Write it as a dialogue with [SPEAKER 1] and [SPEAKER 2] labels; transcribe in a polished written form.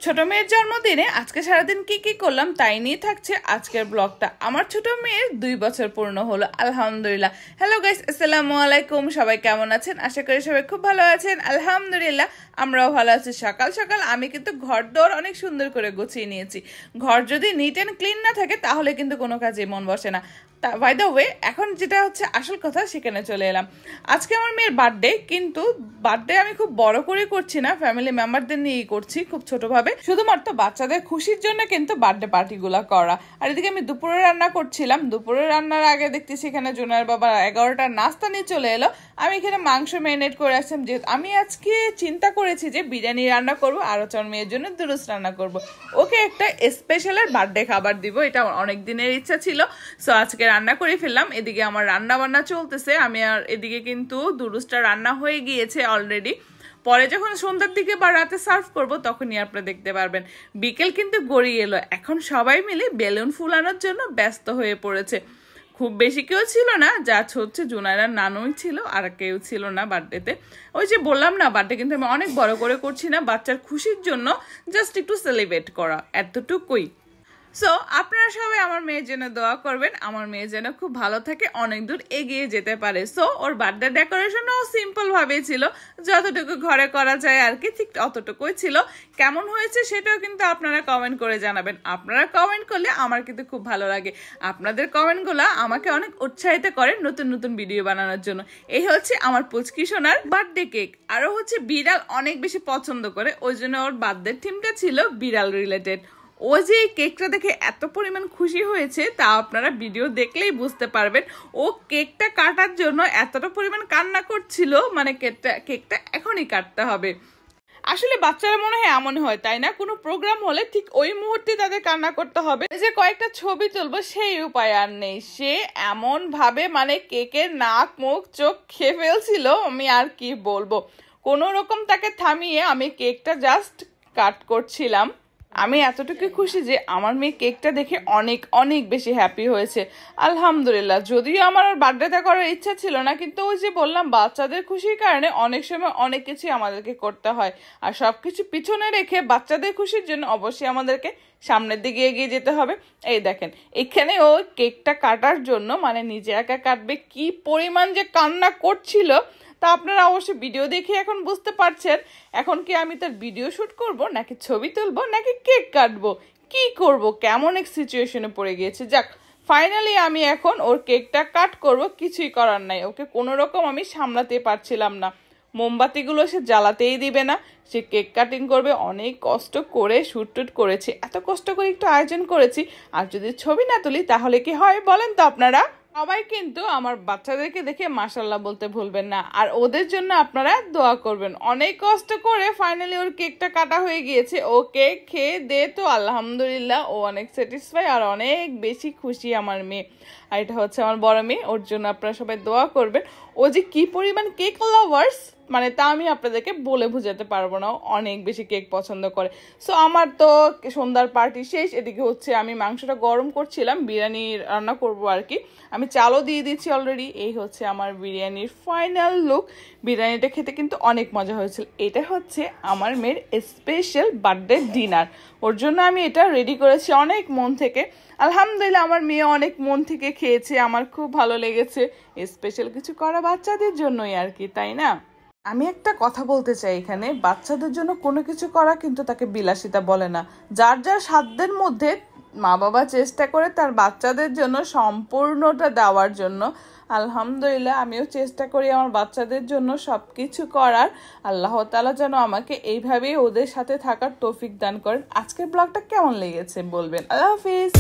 [SPEAKER 1] ছোট মেয়ের জন্মদিনে আজকে সারাদিন কি কি করলাম তাই নিয়ে থাকছে আজকের ব্লগটা। আমার ছোট মেয়ের 2 বছর পূর্ণ হলো, আলহামদুলিল্লাহ। হ্যালো গাইস, আসসালামু আলাইকুম। সবাই কেমন আছেন? আশা করি সবাই খুব ভালো আছেন। আলহামদুলিল্লাহ আমরাও ভালো আছি। সকাল সকাল আমি কিন্তু ঘর দোর অনেক সুন্দর করে গুছিয়ে নিয়েছি। ঘর যদি নিট অ্যান্ড ক্লিন না থাকে তাহলে কিন্তু কোনো কাজে মন বসে না। বাই দ্য ওয়ে, এখন যেটা হচ্ছে আসল কথা, সেখানে চলে এলাম। আজকে আমার মেয়ের বার্থডে, কিন্তু বার্থডে আমি খুব বড় করে করছি না, ফ্যামিলি মেম্বারদের নিয়েই করছি খুব ছোটভাবে, শুধুমাত্র বাচ্চাদের খুশির জন্য কিন্তু বার্থডে পার্টিগুলো করা। আর এদিকে আমি দুপুরে রান্না করছিলাম। দুপুরে রান্নার আগে দেখতেছি এখানে জোনার বাবা 11টার নাস্তা নিয়ে চলে এলো। আমি এখানে মাংস ম্যারিনেট করে আসলাম, যেহেতু আমি আজকে চিন্তা করেছি যে বিরিয়ানি রান্না করব আর আমার মেয়ের জন্য দুরুস রান্না করব। ওকে একটা স্পেশালের বার্থডে খাবার দিব, এটা আমার অনেক দিনের ইচ্ছা ছিল। সো আজকে রান্না করে ফেললাম। এদিকে আমার রান্না বান্না চলতেছে, আমি আর এদিকে কিন্তু দুরুসটা রান্না হয়ে গিয়েছে অলরেডি। পরে যখন সন্ধ্যার দিকে বা রাতে সার্ভ করব তখনই আপনারা দেখতে পারবেন। বিকেল কিন্তু গড়িয়ে এলো, এখন সবাই মিলে বেলুন ফুলানোর জন্য ব্যস্ত হয়ে পড়েছে। খুব বেশি কেউ ছিল না, যা হচ্ছে জুনাইরার নানুই ছিল, আর কেউ ছিল না বার্থডেতে। ওই যে বললাম না, বার্থডে কিন্তু আমি অনেক বড় করে করছি না, বাচ্চার খুশির জন্য জাস্ট একটু সেলিব্রেট করা, এতটুকুই। সো আপনারা সবাই আমার মেয়ের জন্য দোয়া করবেন, আমার মেয়ে যেন খুব ভালো থাকে, অনেক দূর এগিয়ে যেতে পারে। সো ওর বার্থডে ডেকোরেশনও সিম্পল ভাবেই ছিল, যতটুকু ঘরে করা যায় আর কি, ঠিক অতটুকুই ছিল। কেমন হয়েছে সেটাও কিন্তু আপনারা কমেন্ট করে জানাবেন। আপনারা কমেন্ট করলে আমার কিন্তু খুব ভালো লাগে। আপনাদের কমেন্টগুলো আমাকে অনেক উৎসাহিত করে নতুন নতুন ভিডিও বানানোর জন্য। এই হচ্ছে আমার পুচকি সোনার বার্থডে কেক। আরও হচ্ছে বিড়াল অনেক বেশি পছন্দ করে, ওই জন্য ওর বার্থডে থিমটা ছিল বিড়াল রিলেটেড। ও যে কেকটা দেখে এত পরিমাণ খুশি হয়েছে তা আপনারা ভিডিও দেখলেই বুঝতে পারবেন। ও কেকটা কাটার জন্য এতটা পরিমাণ কান্না করছিল, মানে কেকটা এখনই কাটতে হবে। আসলে বাচ্চারা মনে হয় এমন হয়, তাই না? কোনো প্রোগ্রাম হলে ঠিক ওই মুহূর্তে তাদের কান্না করতে হবে, যে কয়েকটা ছবি তুলবো সেই উপায় আর নেই। সে এমন ভাবে মানে কেকের নাক মুখ চোখ খেয়ে ফেলছিল, আমি আর কি বলবো। কোনো রকম তাকে থামিয়ে আমি কেকটা জাস্ট কাট করছিলাম। আমি এতটুকু খুশি যে আমার মেয়ে কেকটা দেখে অনেক অনেক বেশি হ্যাপি হয়েছে, আলহামদুলিল্লাহ। যদিও আমার আর বার্থডেটা করার ইচ্ছা ছিল না, কিন্তু ওই যে বললাম, বাচ্চাদের খুশির কারণে অনেক সময় অনেক কিছু আমাদেরকে করতে হয়। আর সবকিছু পিছনে রেখে বাচ্চাদের খুশির জন্য অবশ্যই আমাদেরকে সামনের দিকে এগিয়ে যেতে হবে। এই দেখেন, এখানে ও কেকটা কাটার জন্য মানে নিজে একা কাটবে, কি পরিমাণ যে কান্না করছিল তা আপনারা অবশ্যই ভিডিও দেখে এখন বুঝতে পারছেন। এখন কি আমি তার ভিডিও শুট করব, নাকি ছবি তুলবো, নাকি কেক কাটবো, কি করব, কেমন এক সিচুয়েশনে পড়ে গিয়েছে। যাক, ফাইনালি আমি এখন ওর কেকটা কাট করব, কিছুই করার নাই। ওকে কোনো রকম আমি সামলাতে পারছিলাম না, মোমবাতিগুলো সে জ্বালাতেই দিবে না, সে কেক কাটিং করবে। অনেক কষ্ট করে শুট টুট করেছি, এত কষ্ট করে একটু আয়োজন করেছি, আর যদি ছবি না তুলি তাহলে কি হয় বলেন তো আপনারা? সবাই কিন্তু আমার বাচ্চাদেরকে দেখে মাশাআল্লাহ বলতে ভুলবেন না, আর ওদের জন্য আপনারা দোয়া করবেন। অনেক কষ্ট করে ফাইনালি ওর কেকটা কাটা হয়ে গিয়েছে। ও কেক খেয়ে দে তো আলহামদুলিল্লাহ, ও অনেক স্যাটিসফাই আর অনেক বেশি খুশি আমার মেয়ে। আর এটা হচ্ছে আমার বড় মেয়ে, ওর জন্য আপনারা সবাই দোয়া করবেন। ও যে কি পরিমাণ কেক লাভার্স মানে তা আমি আপনাদেরকে বলে বুঝাতে পারবো না, অনেক বেশি কেক পছন্দ করে। সো আমার তো সন্ধ্যার পার্টি শেষ। এদিকে হচ্ছে আমি মাংসটা গরম করছিলাম, বিরিয়ানি রান্না করবো আর কি। আমি চালও দিয়ে দিচ্ছি অলরেডি। এই হচ্ছে আমার বিরিয়ানির ফাইনাল লুক। বিরিয়ানিটা খেতে কিন্তু অনেক মজা হয়েছিল। এটা হচ্ছে আমার মেয়ের স্পেশাল বার্থডে ডিনার, ওর জন্য আমি এটা রেডি করেছি অনেক মন থেকে। আলহামদুলিল্লাহ আমার মেয়ে অনেক মন থেকে খেয়েছে, আমার খুব ভালো লেগেছে। স্পেশাল কিছু করা বাচ্চাদের জন্যই আর কি, তাই না? আমি একটা কথা বলতে চাই, এখানে বাচ্চাদের জন্য কোনো কিছু করা কিন্তু তাকে বিলাসিতা বলে না। যার যার সাধ্যের মধ্যে মা বাবা চেষ্টা করে তার বাচ্চাদের জন্য সম্পূর্ণটা দেওয়ার জন্য। আলহামদুলিল্লাহ আমিও চেষ্টা করি আমার বাচ্চাদের জন্য সব কিছু করার। আল্লাহ তাআলা যেন আমাকে এইভাবেই ওদের সাথে থাকার তৌফিক দান করেন। আজকের ব্লগটা কেমন লেগেছে বলবেন। আল্লাহ হাফিজ।